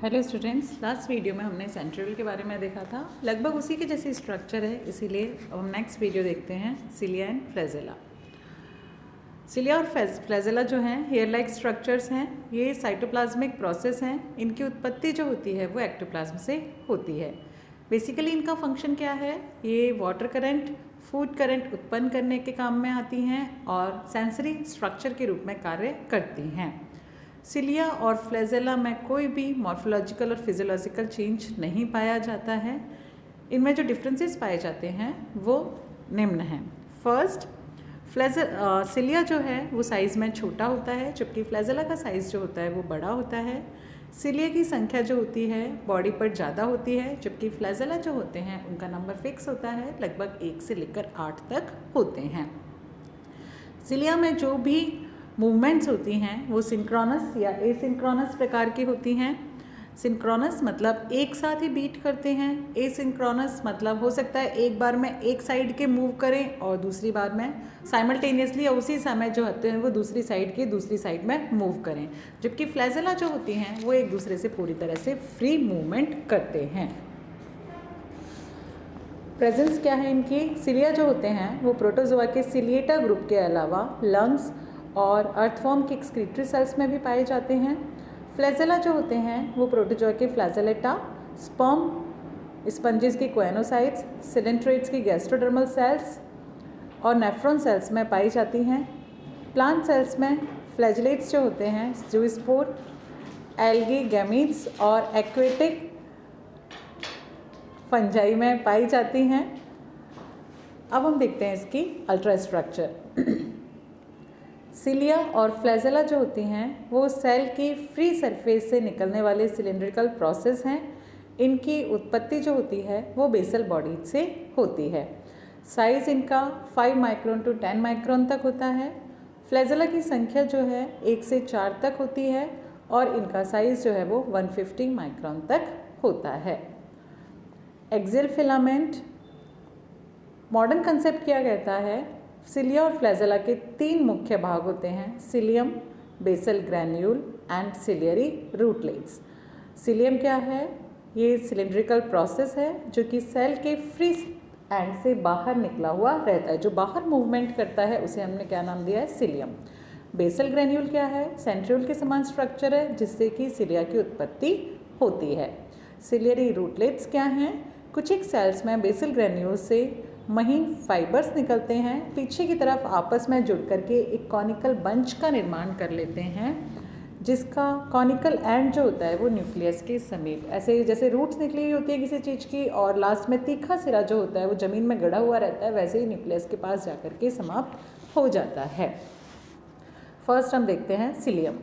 Hello students, last video में हमने centriole के बारे में देखा था। लगभग उसी के जैसे स्ट्रक्चर है, इसीलिए हम नेक्स्ट वीडियो देखते हैं सिलिया एंड फ्लैजेला। सिलिया और फ्लैजेला जो हैं हेयर लाइक स्ट्रक्चर्स हैं। ये साइटोप्लाज्मिक प्रोसेस हैं। इनकी उत्पत्ति जो होती है वो एक्टोप्लाज्म से होती है। बेसिकली इनका फंक्शन क्या है? ये वाटर करंट, फूड करंट उत्पन्न करने के काम में आती हैं और सेंसरी स्ट्रक्चर के रूप में कार्य करती हैं। सिलिया और फ्लैजेला में कोई भी मॉर्फोलॉजिकल और फिजियोलॉजिकल चेंज नहीं पाया जाता है। इनमें जो डिफरेंसेस पाए जाते हैं वो निम्न हैं। फर्स्ट, सिलिया जो है वो साइज़ में छोटा होता है, जबकि फ्लैजेला का साइज़ जो होता है वो बड़ा होता है। सिलिया की संख्या जो होती है बॉडी पर ज़्यादा होती है, जबकि फ्लैजेला जो होते हैं उनका नंबर फिक्स होता है, लगभग 1 से लेकर 8 तक होते हैं। सिलिया में जो भी मूवमेंट्स होती हैं वो सिंक्रोनस या एसिंक्रोनस प्रकार की होती हैं। सिंक्रोनस मतलब एक साथ ही बीट करते हैं। एसिंक्रोनस मतलब हो सकता है एक बार में एक साइड के मूव करें और दूसरी बार में साइमल्टेनियसली या उसी समय जो होते हैं वो दूसरी साइड के दूसरी साइड में मूव करें। जबकि फ्लैजेला जो होती हैं वो एक दूसरे से पूरी तरह से फ्री मूवमेंट करते हैं। प्रेजेंस क्या है इनकी? सिलिया जो होते हैं वो प्रोटोजोआ के सिलिएटा ग्रुप के अलावा लंग्स और अर्थवॉर्म के एक्सक्रीटरी सेल्स में भी पाए जाते हैं। फ्लैजेला जो होते हैं वो प्रोटोजोआ के फ्लैजेलेटा, स्पर्म स्पंजेस की कोएनोसाइट्स, सिलेंट्रेट्स की गैस्ट्रोडर्मल सेल्स और नेफ्रॉन सेल्स में पाई जाती हैं। प्लांट सेल्स में फ्लैजेलेट्स जो होते हैं जूस्पोर, एल्गी, गैमीट्स और एक्वेटिक फंजाई में पाई जाती हैं। अब हम देखते हैं इसकी अल्ट्रा स्ट्रक्चर। सिलिया और फ्लैजेला जो होती हैं वो सेल की फ्री सरफेस से निकलने वाले सिलिंड्रिकल प्रोसेस हैं। इनकी उत्पत्ति जो होती है वो बेसल बॉडी से होती है। साइज़ इनका 5 माइक्रोन टू 10 माइक्रोन तक होता है। फ्लैजेला की संख्या जो है 1 से 4 तक होती है और इनका साइज़ जो है वो 150 माइक्रोन तक होता है। एक्सियल फिलामेंट मॉडर्न कंसेप्ट किया कहता है सिलिया और फ्लैजेला के 3 मुख्य भाग होते हैं: cilium, basal granule and ciliary rootlets. Cilium क्या है? ये सिलिंड्रिकल प्रोसेस है जो कि सेल के फ्री एंड से बाहर निकला हुआ रहता है। जो बाहर मूवमेंट करता है उसे हमने क्या नाम दिया है? सिलियम। बेसल ग्रैन्यूल क्या है? सेंट्रियोल के समान स्ट्रक्चर है जिससे कि सिलिया की उत्पत्ति होती है। सिलियरी रूटलेट्स क्या हैं? कुछ एक सेल्स में बेसल ग्रैन्यूल से महीन फाइबर्स निकलते हैं, पीछे की तरफ आपस में जुड़ करके एक कॉनिकल बंच का निर्माण कर लेते हैं, जिसका कॉनिकल एंड जो होता है वो न्यूक्लियस के समीप, ऐसे जैसे रूट्स निकली हुई होती है किसी चीज़ की और लास्ट में तीखा सिरा जो होता है वो ज़मीन में गड़ा हुआ रहता है, वैसे ही न्यूक्लियस के पास जाकर के समाप्त हो जाता है। फर्स्ट हम देखते हैं सिलियम।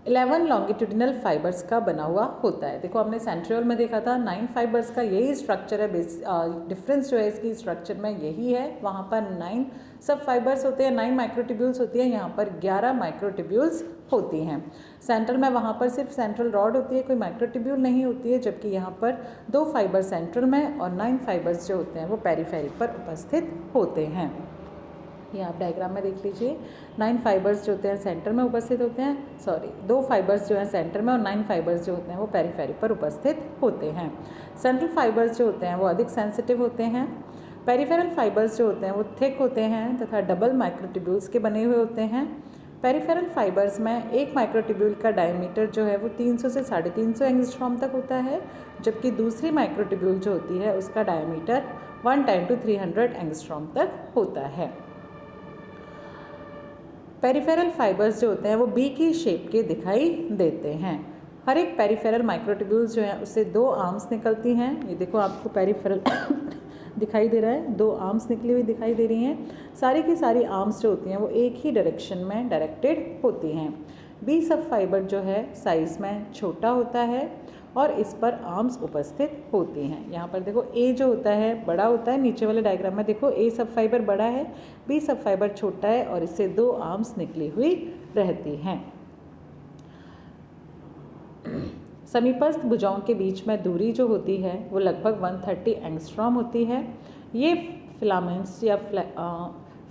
11 लॉन्गिट्यूडिनल फाइबर्स का बना हुआ होता है। देखो हमने सेंट्रियोल में देखा था 9 फाइबर्स का यही स्ट्रक्चर है। डिफरेंस जो है इसकी स्ट्रक्चर में यही है। वहाँ पर 9 सब फाइबर्स होते हैं, 9 माइक्रोट्यूब्यूल्स होती हैं, यहाँ पर 11 माइक्रोट्यूब्यूल्स होती हैं। सेंट्रल में वहाँ पर सिर्फ सेंट्रल रॉड होती है, कोई माइक्रोट्यूब्यूल नहीं होती है, जबकि यहाँ पर 2 फाइबर सेंट्रल में और 9 फाइबर्स जो होते हैं वो पेरिफेरी पर उपस्थित होते हैं। ये आप डायग्राम में देख लीजिए। 9 फाइबर्स जो होते हैं सेंटर में उपस्थित होते हैं, 2 फाइबर्स जो हैं सेंटर में और 9 फाइबर्स जो होते हैं वो पेरिफेरी पर उपस्थित होते हैं। सेंट्रल फाइबर्स जो होते हैं वो अधिक सेंसिटिव होते हैं। पेरिफेरल फाइबर्स जो होते हैं वो थिक होते हैं तथा डबल माइक्रोट्यूब्यूल्स के बने हुए होते हैं। पेरिफेरल फाइबर्स में एक माइक्रोट्यूब्यूल का डायमीटर जो है वो 300 से 350 एंगस्ट्रॉम तक होता है, जबकि दूसरी माइक्रोट्यूब्यूल जो होती है उसका डायमीटर 110 to 300 एंगस्ट्रॉम तक होता है। पेरिफेरल फाइबर्स जो होते हैं वो बी की शेप के दिखाई देते हैं। हर एक पेरिफेरल माइक्रोट्यूब्यूल्स जो है उससे 2 आर्म्स निकलती हैं। ये देखो आपको पेरिफेरल दिखाई दे रहा है, 2 आर्म्स निकली हुई दिखाई दे रही हैं। सारी की सारी आर्म्स जो होती हैं वो एक ही डायरेक्शन में डायरेक्टेड होती हैं। बी सब फाइबर जो है साइज़ में छोटा होता है और इस पर आर्म्स उपस्थित होती हैं। यहाँ पर देखो ए जो होता है बड़ा होता है, नीचे वाले डायग्राम में देखो ए सब फाइबर बड़ा है, बी सब फाइबर छोटा है और इससे 2 आर्म्स निकली हुई रहती हैं। समीपस्थ भुजाओं के बीच में दूरी जो होती है वो लगभग 130 एंगस्ट्रॉम होती है। ये फिलामेंट्स या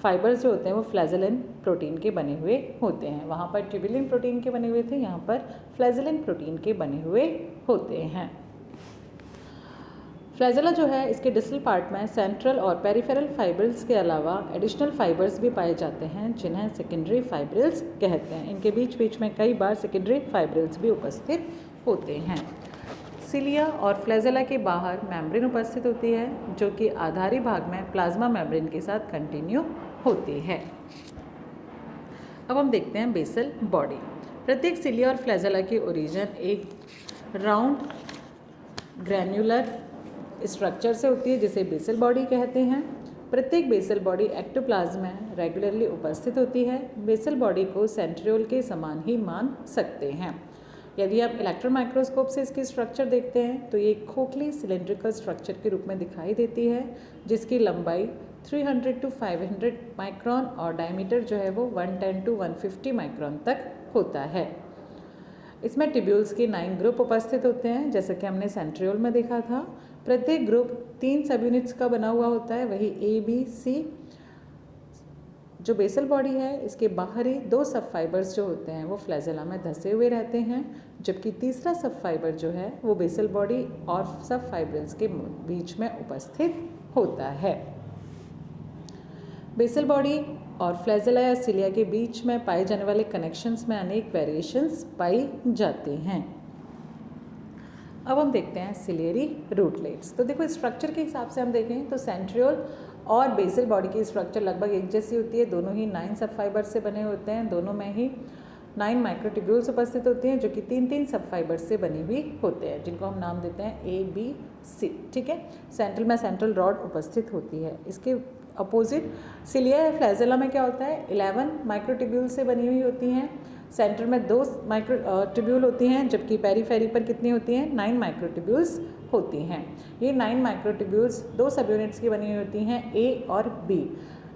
फाइबर्स जो होते हैं वो फ्लैजेलिन प्रोटीन के बने हुए होते हैं। वहाँ पर ट्यूबुलिन प्रोटीन के बने हुए थे, यहाँ पर फ्लैजेलिन प्रोटीन के बने हुए होते हैं। फ्लैजेला जो है इसके डिस्टल पार्ट में सेंट्रल और पेरिफेरल फाइब्रिल्स के अलावा एडिशनल फाइबर्स भी पाए जाते हैं जिन्हें सेकेंडरी फाइब्रिल्स कहते हैं। इनके बीच बीच में कई बार सेकेंडरी फाइब्रिल्स भी उपस्थित होते हैं। सिलिया और फ्लैजेला के बाहर मेम्ब्रेन उपस्थित होती है जो कि आधारी भाग में प्लाज्मा मेम्ब्रेन के साथ कंटिन्यू होती है। अब हम देखते हैं बेसल बॉडी। प्रत्येक सिलिया और फ्लैजेला की ओरिजिन एक राउंड ग्रैन्युलर स्ट्रक्चर से होती है जिसे बेसल बॉडी कहते हैं। प्रत्येक बेसल बॉडी एक्टोप्लाज्म में रेगुलरली उपस्थित होती है। बेसल बॉडी को सेंट्रियोल के समान ही मान सकते हैं। यदि आप इलेक्ट्रॉन माइक्रोस्कोप से इसकी स्ट्रक्चर देखते हैं तो ये खोखली सिलेंड्रिकल स्ट्रक्चर के रूप में दिखाई देती है जिसकी लंबाई 300 to 500 माइक्रोन और डायमीटर जो है वो 110 to 150 माइक्रोन तक होता है। इसमें टिब्यूल्स के 9 ग्रुप उपस्थित होते हैं जैसा कि हमने सेंट्रियोल में देखा था। प्रत्येक ग्रुप 3 सब यूनिट्स का बना हुआ होता है, वही ए बी सी। जो बेसल बॉडी है इसके बाहरी 2 सब फाइबर्स जो होते हैं वो फ्लैजेला में धंसे हुए रहते हैं, जबकि तीसरा सब फाइबर जो है वो बेसल बॉडी और सब फाइब्रिल्स के बीच में उपस्थित होता है। बेसल बॉडी और फ्लैजेला या सिलिया के बीच में पाए जाने वाले कनेक्शंस में अनेक वेरिएशंस पाई जाती हैं। अब हम देखते हैं सिलियरी रूटलेट्स। तो देखो स्ट्रक्चर के हिसाब से हम देखें तो सेंट्रियोल और बेसल बॉडी की स्ट्रक्चर लगभग एक जैसी होती है। दोनों ही 9 सब फाइबर से बने होते हैं। दोनों में ही 9 माइक्रोट्यूब्यूल्स उपस्थित होती हैं जो कि 3-3 सब फाइबर से बनी हुई होते हैं जिनको हम नाम देते हैं ए बी सी। ठीक है, सेंट्रल में सेंट्रल रॉड उपस्थित होती है। इसके अपोजिट सिलिया या फ्लैजेला में क्या होता है, 11 माइक्रोट्यूब्यूल से बनी हुई होती हैं। सेंटर में 2 माइक्रोट्यूब्यूल होती हैं जबकि पेरीफेरी पर कितनी होती हैं, 9 माइक्रोट्यूब्यूल्स होती हैं। ये 9 माइक्रोट्यूब्यूल्स 2 सब यूनिट्स की बनी हुई होती हैं, ए और बी।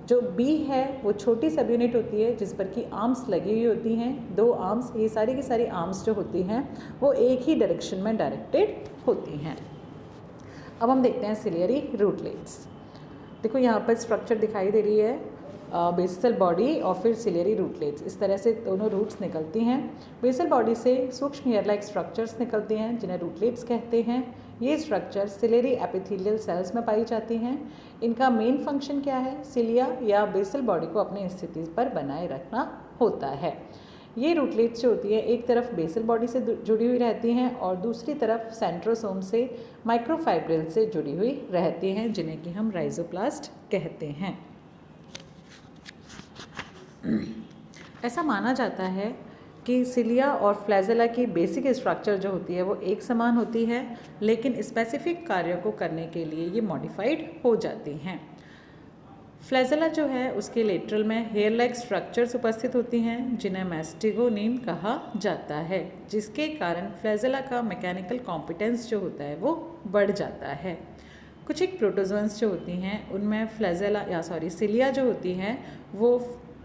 जो बी है वो छोटी सब यूनिट होती है जिस पर कि आर्म्स लगी हुई होती हैं, 2 आर्म्स। ये सारी की सारी आर्म्स जो होती हैं वो एक ही डायरेक्शन में डायरेक्टेड होती हैं। अब हम देखते हैं सिलियरी रूटलेट्स। देखो यहाँ पर स्ट्रक्चर दिखाई दे रही है, बेसल बॉडी और फिर सिलियरी रूटलेट्स। इस तरह से दोनों रूट्स निकलती हैं। बेसल बॉडी से सूक्ष्म हेयर लाइक स्ट्रक्चर्स निकलते हैं जिन्हें रूटलेट्स कहते हैं। ये स्ट्रक्चर सिलियरी एपिथेलियल सेल्स में पाई जाती हैं। इनका मेन फंक्शन क्या है, सिलिया या बेसल बॉडी को अपनी स्थिति पर बनाए रखना होता है। ये रूटलेट्स जो होती है एक तरफ बेसल बॉडी से जुड़ी हुई रहती हैं और दूसरी तरफ सेंट्रोसोम से माइक्रोफाइब्रिल से जुड़ी हुई रहती हैं जिन्हें कि हम राइजोप्लास्ट कहते हैं। ऐसा माना जाता है कि सिलिया और फ्लैजेला की बेसिक स्ट्रक्चर जो होती है वो एक समान होती है, लेकिन स्पेसिफिक कार्यों को करने के लिए ये मॉडिफाइड हो जाती हैं। फ्लैजेला जो है उसके लेटरल में हेयर लाइक स्ट्रक्चर्स उपस्थित होती हैं जिन्हें मैस्टिगोनीम कहा जाता है, जिसके कारण फ्लैजेला का मैकेनिकल कॉम्पिटेंस जो होता है वो बढ़ जाता है। कुछ एक प्रोटोजोन्स जो होती हैं उनमें सिलिया जो होती हैं वो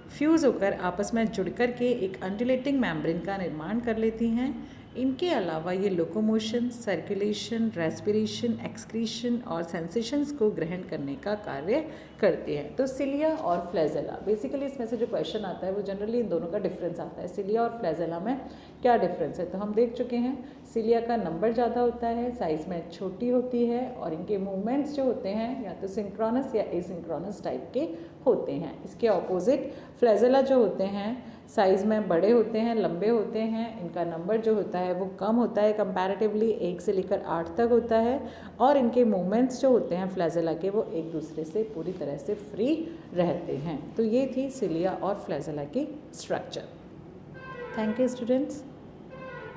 फ्यूज़ होकर आपस में जुड़कर के एक अंडुलेटिंग मेम्ब्रेन का निर्माण कर लेती हैं। इनके अलावा ये लोकोमोशन, सर्कुलेशन, रेस्पिरेशन, एक्सक्रीशन और सेंसेशंस को ग्रहण करने का कार्य करते हैं। तो सिलिया और फ्लैजेला, बेसिकली इसमें से जो क्वेश्चन आता है वो जनरली इन दोनों का डिफरेंस आता है। सिलिया और फ्लैजेला में क्या डिफरेंस है तो हम देख चुके हैं। सिलिया का नंबर ज़्यादा होता है, साइज़ में छोटी होती है और इनके मूवमेंट्स जो होते हैं या तो सिंक्रोनस या एसिंक्रोनस टाइप के होते हैं। इसके ऑपोजिट फ्लैजेला जो होते हैं साइज़ में बड़े होते हैं, लंबे होते हैं। इनका नंबर जो होता है वो कम होता है, कंपैरेटिवली 1 से लेकर 8 तक होता है और इनके मूवमेंट्स जो होते हैं फ्लैजेला के वो एक दूसरे से पूरी तरह से फ्री रहते हैं। तो ये थी सिलिया और फ्लैजेला की स्ट्रक्चर। Thank you students.